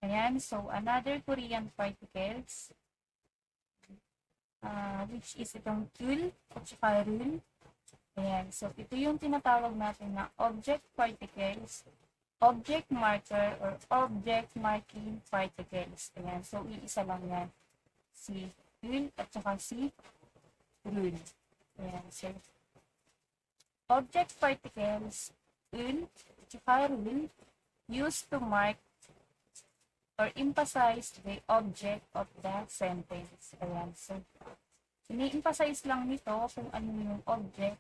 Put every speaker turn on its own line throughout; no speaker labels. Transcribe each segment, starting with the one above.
Ayan, so another Korean particles, which is itong ul at saka rul. Ayan, so ito yung tinatawag natin na object particles, object marker, or object marking particles. Ayan, so iisa lang yan. Si ul at saka si rul. Ayan, so object particles, ul at saka rul, used to mark or emphasize the object of the sentence. Ayan, so ini-emphasize lang nito kung ano yung object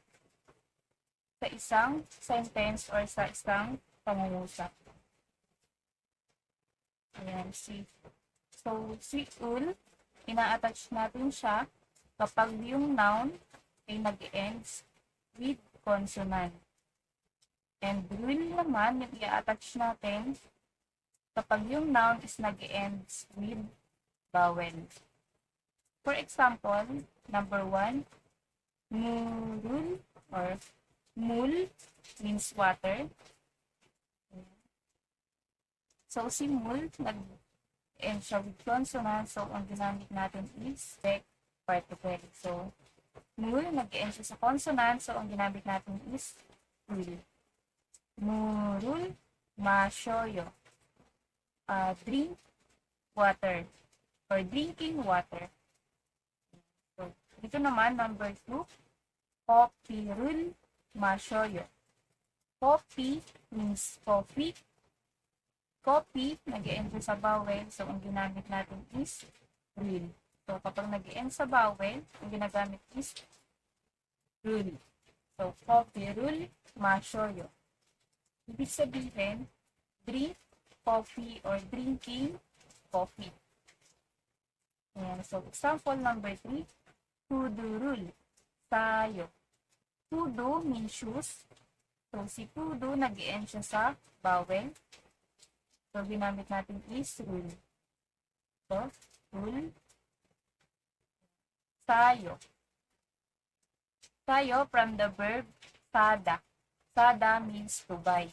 sa isang sentence or sa isang pangungusap. Ayan, so, si ul, ina-attach natin siya kapag yung noun ay nag-ends with consonant. And rul naman, yung i-attach natin kapag yung noun is nag-ends with vowel. For example, number 1, murul or mul means water. So, si mul, nag-end siya with consonant. So, ang ginamit natin is direct particle. So, mul, nag-end siya sa consonant. So, ang ginamit natin is rul. Murul, masyoyo. Drink water or drinking water. So, dito naman, number 2, kopirul masyoyo. Coffee means coffee. Coffee, nag-end sa vowel. So, ang ginamit natin is rul. So, kapag nag-end sa vowel, ang ginagamit is rul. So, kopirul masyoyo. Ibig sabihin, drink coffee or drinking coffee. Ayan. So, example number 3, pudurul, sayo. Pudu means shoes. So, si pudu, nag-end siya sa vowel. So, ginamit natin is rul. So, rul, sayo. Sayo from the verb sada. Sada means to buy.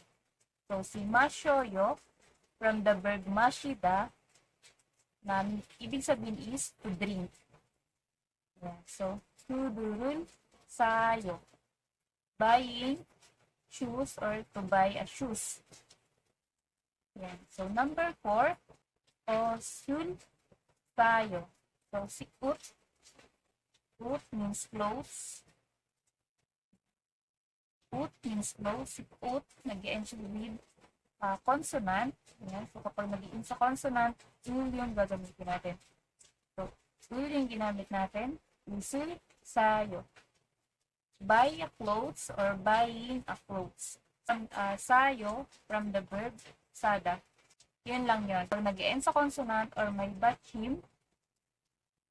So, si masyoyo, from the verb mashida, na ibig sabihin is to drink. Yeah. So, sudurul sayo. Buying shoes or to buy a shoes. Yeah. So, number 4, osul sayo. So, si ut. Ut means clothes. Ut means clothes. Si ut, nag-end siya with consonant. Ayan. So, kapag nag-iin sa consonant, ul yung gagamitin natin. So, ul yung ginamit natin. Usul, sayo. Buy a clothes or buying a clothes. Sayo, from the verb sada. Yun lang yun. Pag nag-iin sa consonant or may bachim,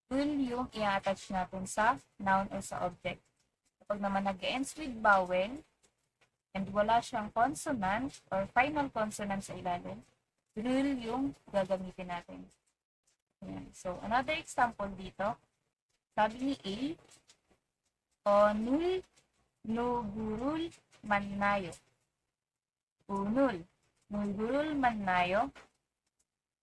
ul yung i-attach natin sa noun or sa object. Kapag naman nag-ends with vowel, and wala siyang consonant or final consonant sa ilalim, rul yung gagamitin natin. Ayan. So, another example dito, sabi ni A, onul nugurul mannayo. Unul, nugurul mannayo.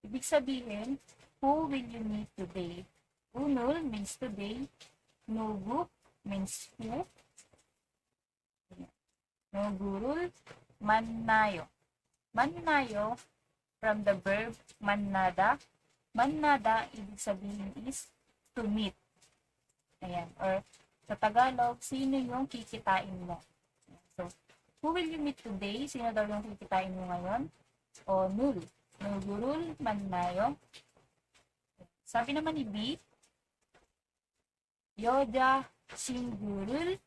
Ibig sabihin, who will you meet today? Unul means today, nugu means who, nugurul mannayo. Mannayo, from the verb mannada. Mannada, ibig sabihin is to meet. Ayan. Or sa Tagalog, sino yung kikitain mo? So, who will you meet today? Sino daw yung kikitain mo ngayon? O nul. Nugurul mannayo. Sabi naman ni B, yoja chingurul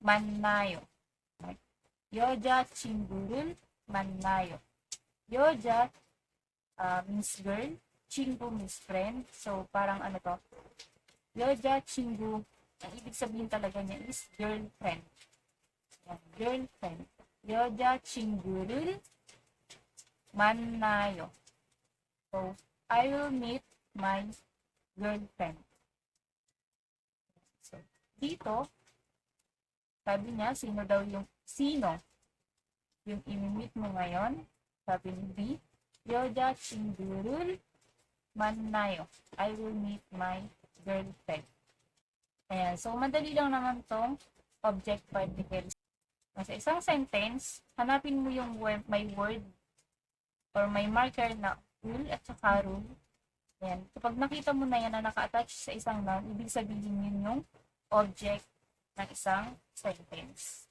mannayo. Yoja chingurul mannayo. Yoja means girl, chingu means friend. So, parang ano to? Yoja chingu, ang ibig sabihin talaga niya is girlfriend. Yan, girlfriend. Yoja chingurul mannayo. So, I will meet my girlfriend. So, dito, sabi niya, sino daw yung, sino yung i-meet mo ngayon? Sabi ni B, 여자 친구를 만나요. I will meet my girlfriend. Ayan. So, madali lang naman tong object particles. Sa isang sentence, hanapin mo yung may word or may marker na ul at saka rule. Ayan. Kapag nakita mo na yan na naka-attach sa isang noun, ibig sabihin yun yung object ng isang sentence.